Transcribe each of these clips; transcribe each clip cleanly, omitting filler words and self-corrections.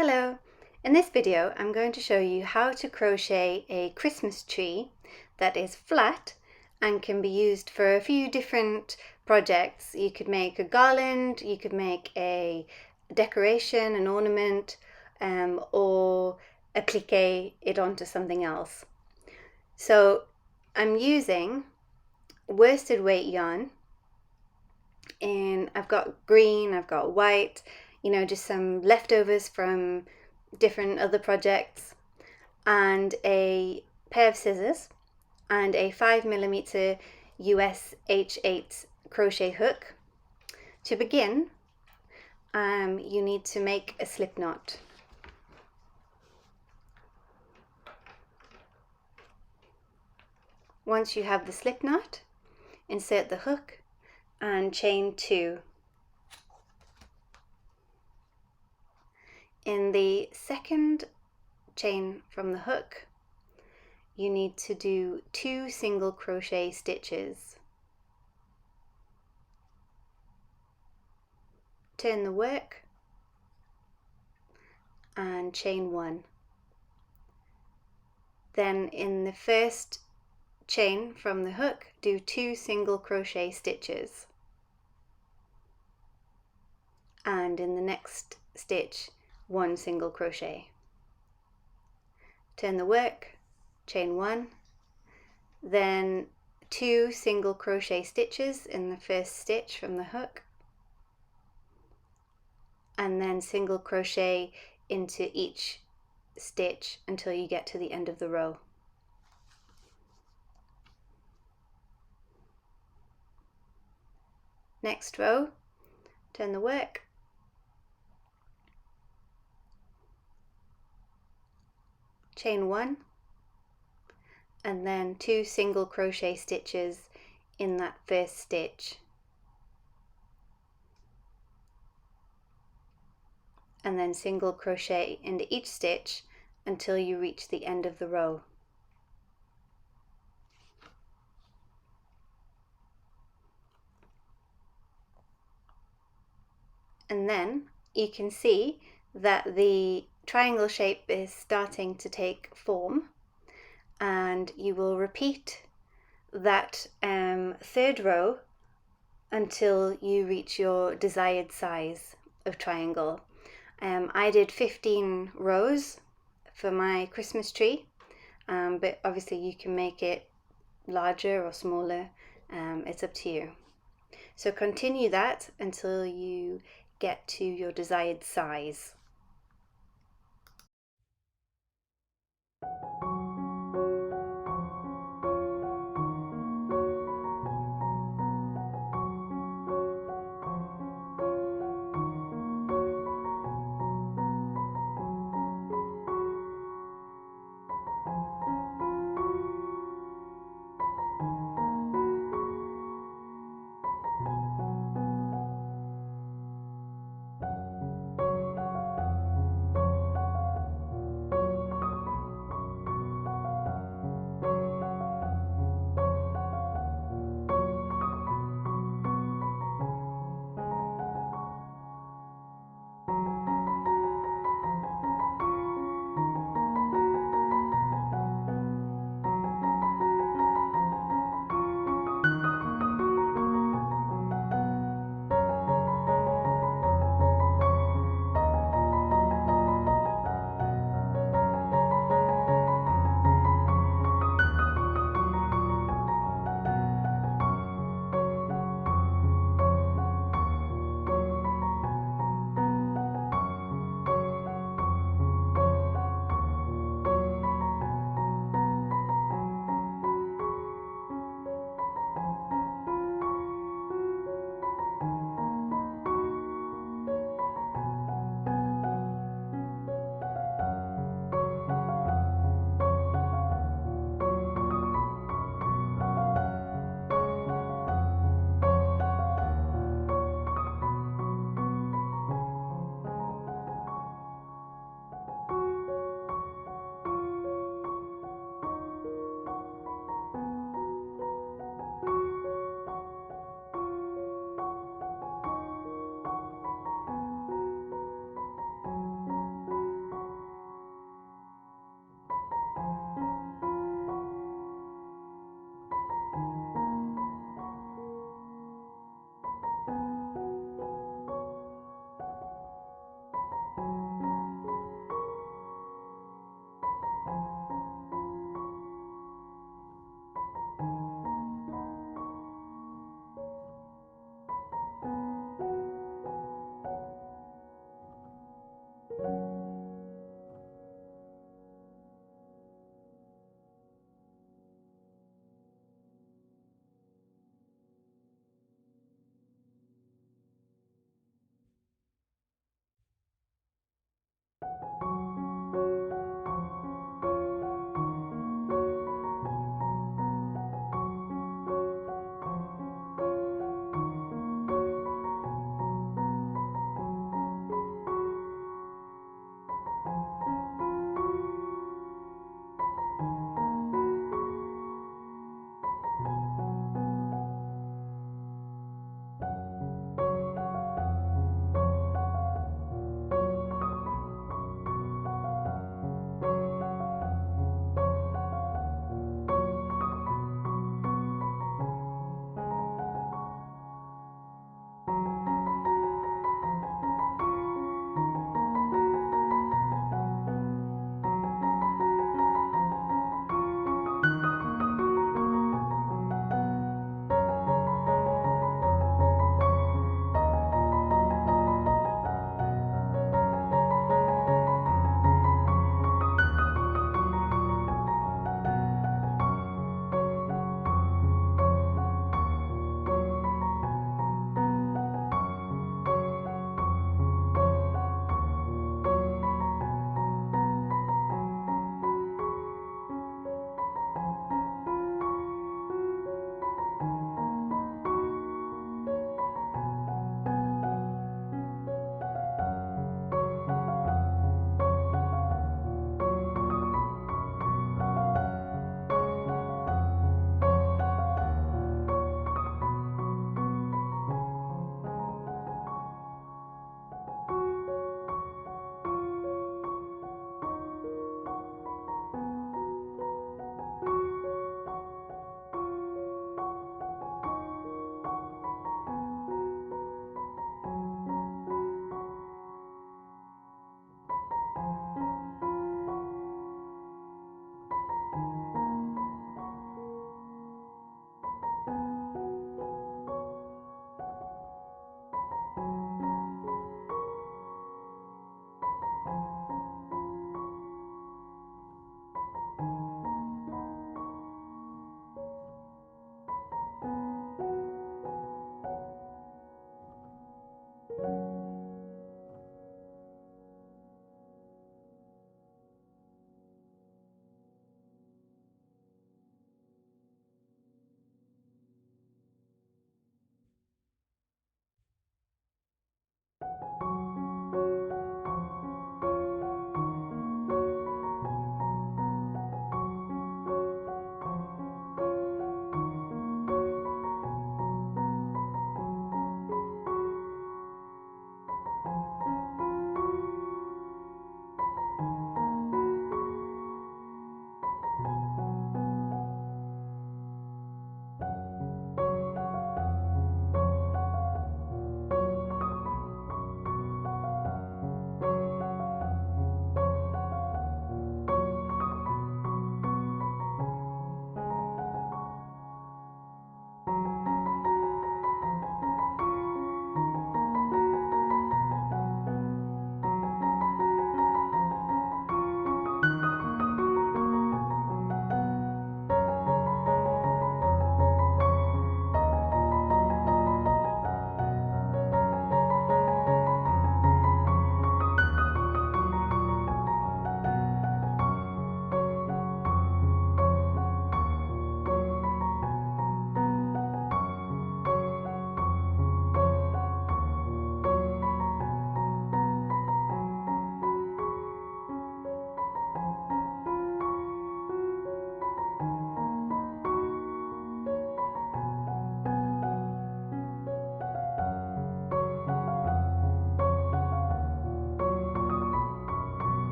Hello! In this video I'm going to show you how to crochet a Christmas tree that is flat and can be used for a few different projects. You could make a garland, you could make a decoration, an ornament, or applique it onto something else. So I'm using worsted weight yarn, and I've got green, I've got white, just some leftovers from different other projects, and a pair of scissors and a 5mm US H8 crochet hook. To begin, you need to make a slip knot. Once you have the slip knot, insert the hook and chain 2. In the second chain from the hook, you need to do 2 single crochet stitches. Turn the work and chain 1. Then in the first chain from the hook, do 2 single crochet stitches, and in the next stitch 1 single crochet. Turn the work, chain 1, then 2 single crochet stitches in the first stitch from the hook, and then single crochet into each stitch until you get to the end of the row. Next row, turn the work, chain 1, and then 2 single crochet stitches in that first stitch, and then single crochet into each stitch until you reach the end of the row. And then you can see that the triangle shape is starting to take form, and you will repeat that third row until you reach your desired size of triangle. I did 15 rows for my Christmas tree, but obviously you can make it larger or smaller, it's up to you. So continue that until you get to your desired size.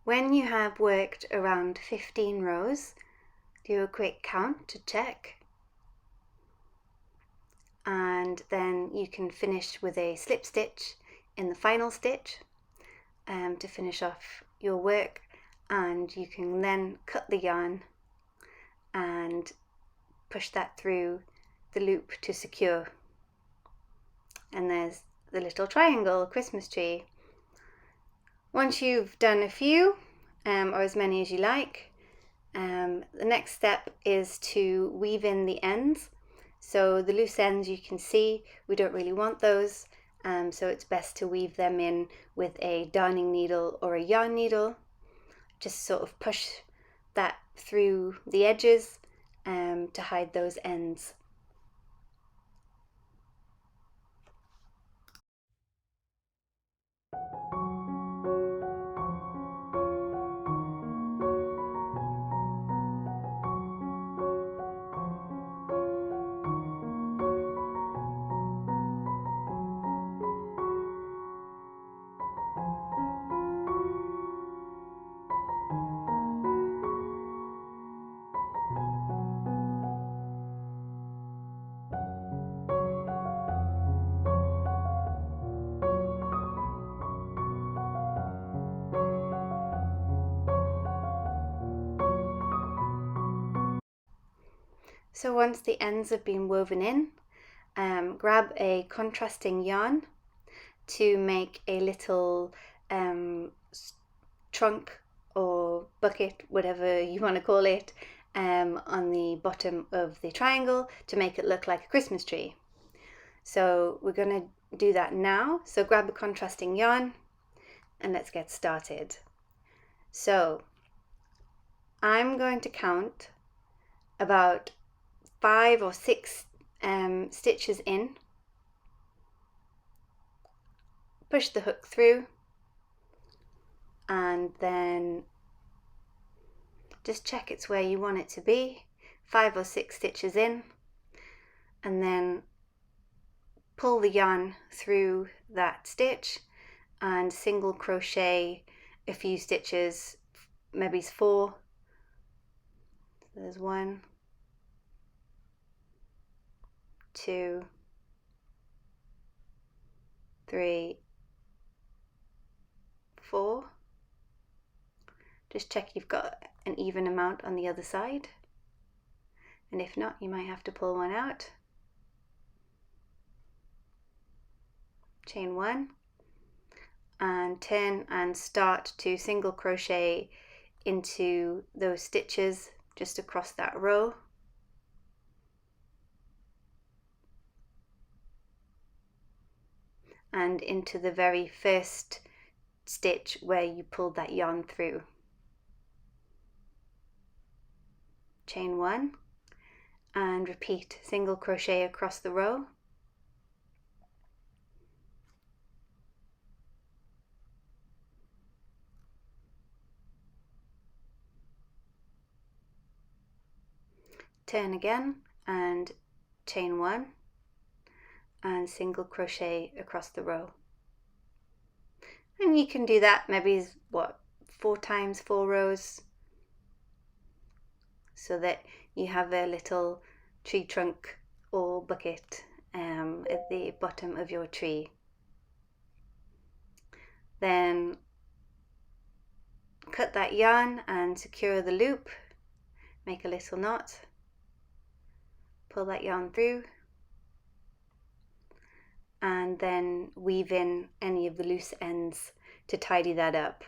When you have worked around 15 rows, do a quick count to check, and then you can finish with a slip stitch in the final stitch to finish off your work, and you can then cut the yarn and push that through the loop to secure. And there's the little triangle Christmas tree. Once you've done a few, or as many as you like, the next step is to weave in the ends. So the loose ends, you can see we don't really want those, so it's best to weave them in with a darning needle or a yarn needle. Just sort of push that through the edges to hide those ends. So once the ends have been woven in, grab a contrasting yarn to make a little trunk or bucket, whatever you want to call it, on the bottom of the triangle to make it look like a Christmas tree. So we're going to do that now. So grab a contrasting yarn and let's get started. So I'm going to count about 5 or 6 stitches in, push the hook through, and then just check it's where you want it to be. 5 or 6 stitches in, and then pull the yarn through that stitch and single crochet a few stitches, maybe 4. So there's 1, 2, 3, 4. Just check you've got an even amount on the other side, and if not, you might have to pull one out. Chain 1 and turn and start to single crochet into those stitches just across that row. And into the very first stitch where you pulled that yarn through. Chain 1 and repeat single crochet across the row. Turn again and chain 1 and single crochet across the row. And you can do that maybe 4 times 4 rows, so that you have a little tree trunk or bucket at the bottom of your tree. Then cut that yarn and secure the loop, make a little knot, pull that yarn through, and then weave in any of the loose ends to tidy that up.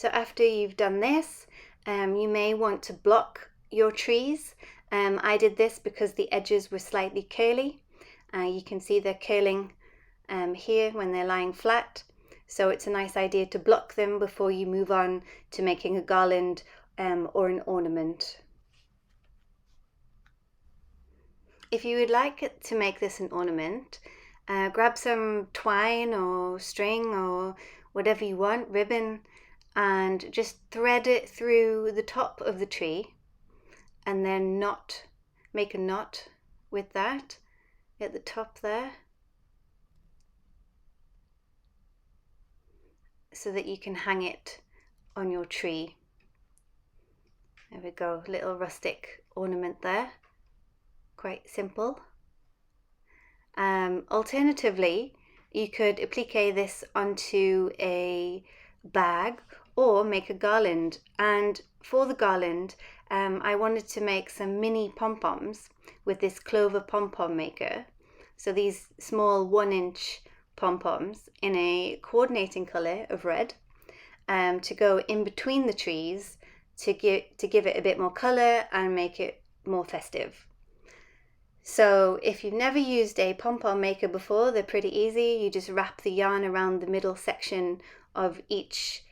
So after you've done this, you may want to block your trees. I did this because the edges were slightly curly. You can see they're curling here when they're lying flat. So it's a nice idea to block them before you move on to making a garland or an ornament. If you would like to make this an ornament, grab some twine or string or whatever you want, ribbon, and just thread it through the top of the tree, and then make a knot with that at the top there, so that you can hang it on your tree. There we go, little rustic ornament there, quite simple. Alternatively, you could applique this onto a bag or make a garland. And for the garland, I wanted to make some mini pom-poms with this clover pom-pom maker. So these small 1-inch pom-poms in a coordinating colour of red, to go in between the trees to give it a bit more colour and make it more festive. So if you've never used a pom-pom maker before, they're pretty easy. You just wrap the yarn around the middle section of each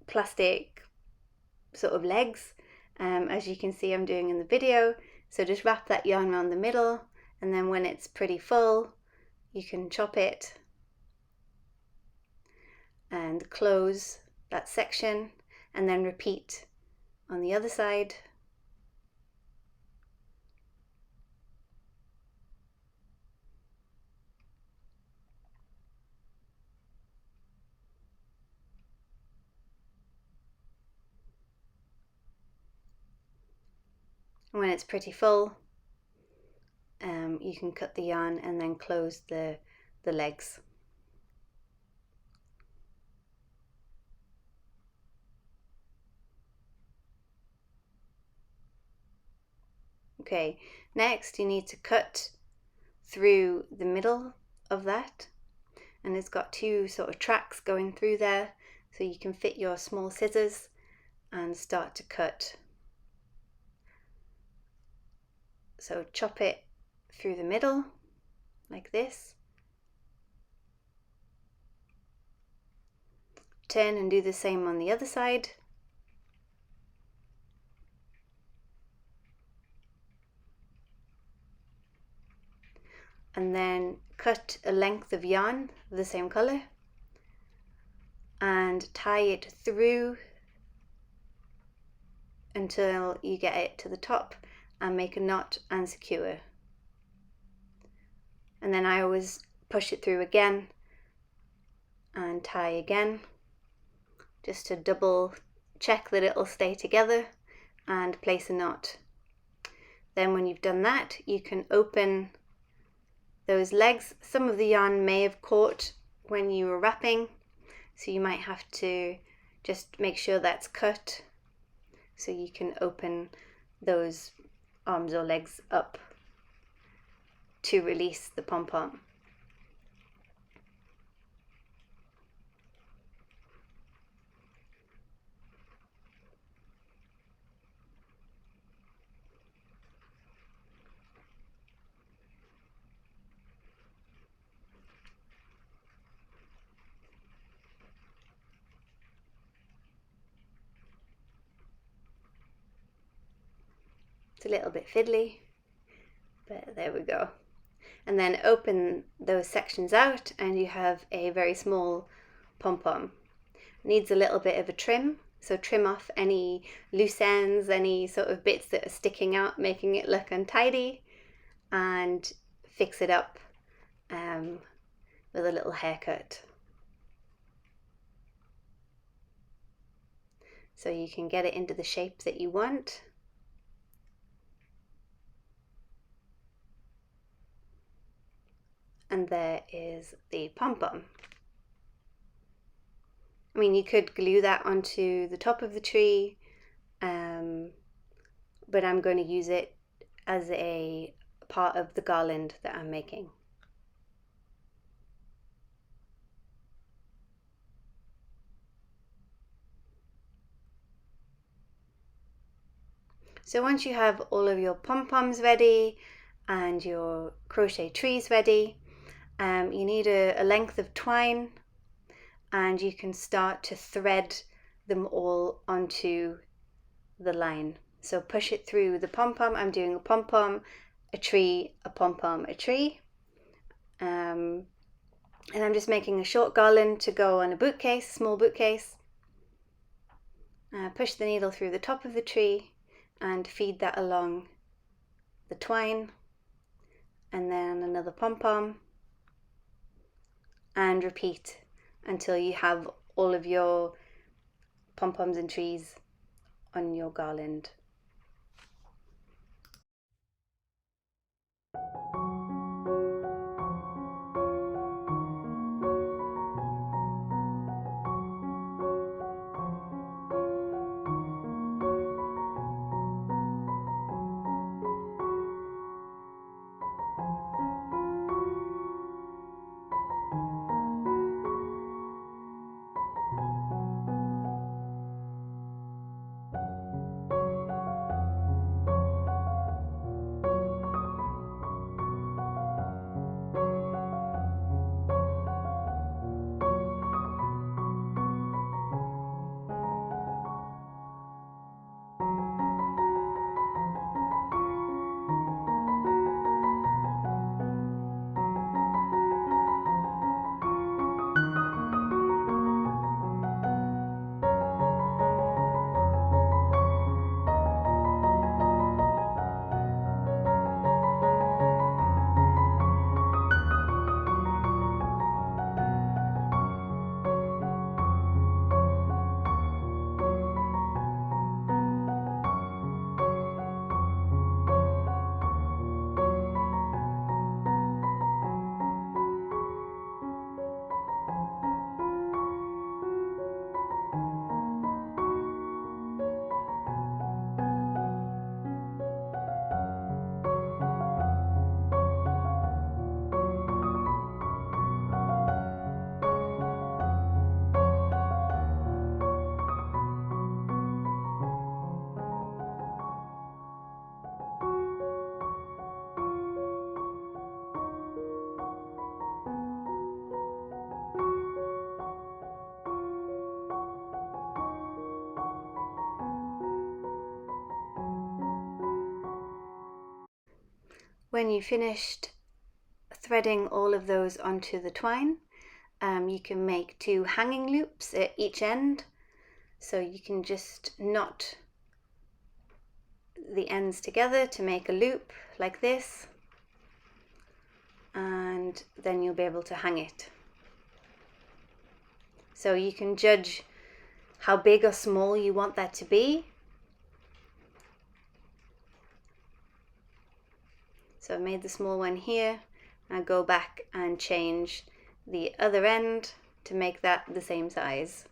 plastic sort of legs, as you can see I'm doing in the video. So just wrap that yarn around the middle, and then when it's pretty full, you can chop it and close that section, and then repeat on the other side. When it's pretty full, you can cut the yarn and then close the legs. Okay, next you need to cut through the middle of that, and it's got two sort of tracks going through there, so you can fit your small scissors and start to cut. So chop it through the middle like this. Turn and do the same on the other side. And then cut a length of yarn of the same colour and tie it through until you get it to the top, and make a knot and secure. And then I always push it through again and tie again, just to double check that it'll stay together, and place a knot. Then when you've done that, you can open those legs. Some of the yarn may have caught when you were wrapping, so you might have to just make sure that's cut, so you can open those arms or legs up to release the pom-pom. It's a little bit fiddly, but there we go. And then open those sections out and you have a very small pom-pom. Needs a little bit of a trim, so trim off any loose ends, any sort of bits that are sticking out, making it look untidy, and fix it up with a little haircut. So you can get it into the shape that you want. And there is the pom-pom. I mean, you could glue that onto the top of the tree, but I'm going to use it as a part of the garland that I'm making. So once you have all of your pom-poms ready and your crochet trees ready, you need a length of twine, and you can start to thread them all onto the line. So push it through the pom-pom. I'm doing a pom-pom, a tree, a pom-pom, a tree. And I'm just making a short garland to go on a bookcase, small bookcase. Push the needle through the top of the tree and feed that along the twine, and then another pom-pom, and repeat until you have all of your pom-poms and trees on your garland. When you finished threading all of those onto the twine, you can make 2 hanging loops at each end. So you can just knot the ends together to make a loop like this, and then you'll be able to hang it. So you can judge how big or small you want that to be. So I made the small one here. Now go back and change the other end to make that the same size.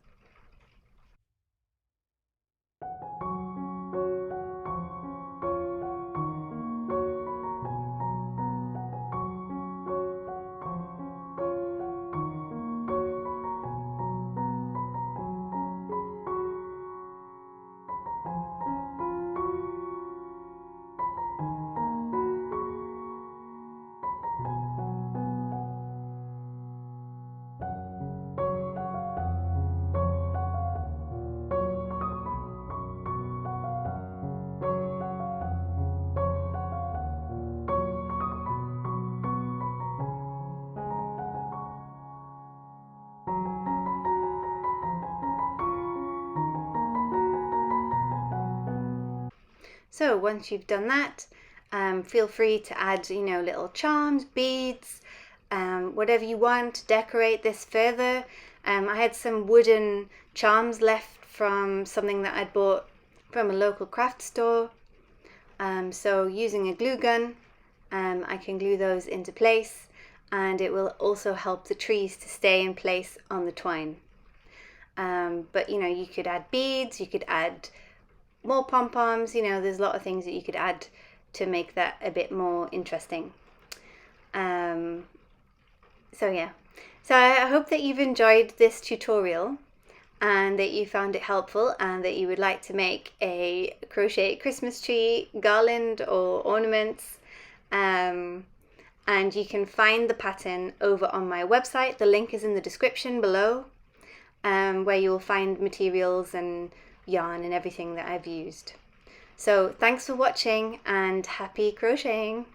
So once you've done that, feel free to add, little charms, beads, whatever you want to decorate this further. I had some wooden charms left from something that I'd bought from a local craft store. So using a glue gun, I can glue those into place, and it will also help the trees to stay in place on the twine. But you could add beads, you could add more pom-poms, there's a lot of things that you could add to make that a bit more interesting. So I hope that you've enjoyed this tutorial, and that you found it helpful and that you would like to make a crochet Christmas tree garland or ornaments. And you can find the pattern over on my website. The link is in the description below, where you'll find materials and yarn and everything that I've used. So thanks for watching and happy crocheting!